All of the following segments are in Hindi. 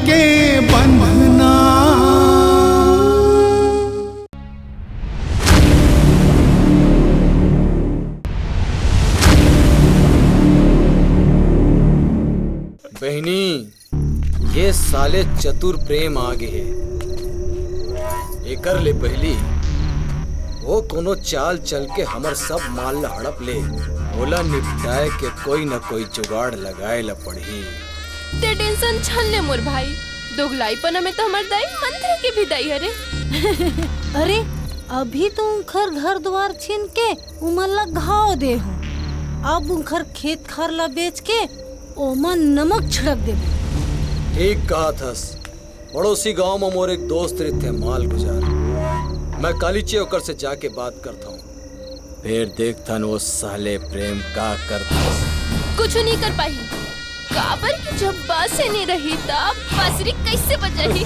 के बंधना। बहनी, ये साले चतुर प्रेम आगे है। एकर ले पहली वो कोनो चाल चल के हमर सब माल ल हड़प ले, ओला निपटाए के कोई न कोई जुगाड़ लगाए ला पड़ी। ते टेंशन छल ले मोर भाई, दोगलाईपना में तो हमर दाई मंत्र के भी दाई हरे। अरे अभी तो उनखर घर द्वार छीन के उमन ला घाव दे हो, अब उनखर खेत खार ला बेच के ओमन नमक छिड़क दे। ठीक कहा थस। पड़ोसी गांव में मोर एक दोस्त रहते माल गुजार। मैं कालीचे होकर से जाके बात करता हूँ, फिर देखता वो साले प्रेम का करता। कुछ नहीं कर पाई, काबर की जब बासे नहीं रही तब बांसुरी कैसे बजाही।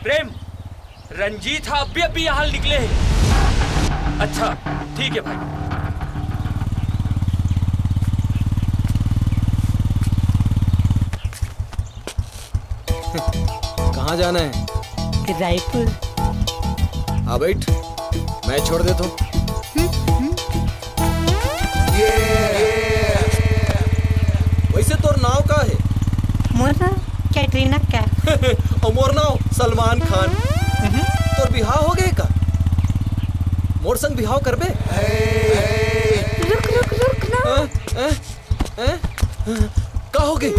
प्रेम, रंजीत अभी यहाँ निकले हैं। अच्छा ठीक है भाई। कहाँ जाना है? रायपुर। आ बैठ, मैं छोड़ देता हूँ। वैसे तोर नाव का है? मोर नाम कैटरीना कैफ। और मोर नाव सलमान खान। तोर बिहाव हो गए का? मोर संग बिहाव करबे? रुक ना। का हो गए?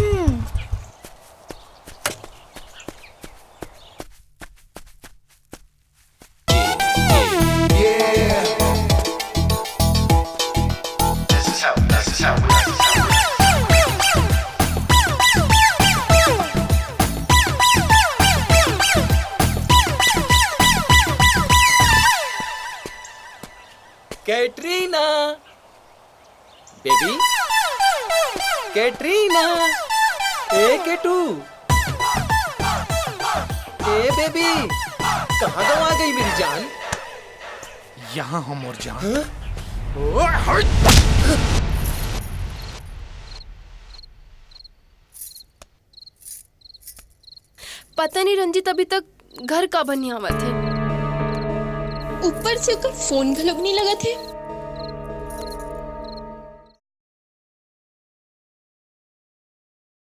कैटरीना बेबी, कैटरीना, ए केटू, ए बेबी, कहाँ गाँव आ गई मेरी जान? यहाँ हम और जान। पता नहीं रंजीत अभी तक घर का बनिया हुआ थे। ऊपर से ओकर फोन घलोक नहीं लगा थे।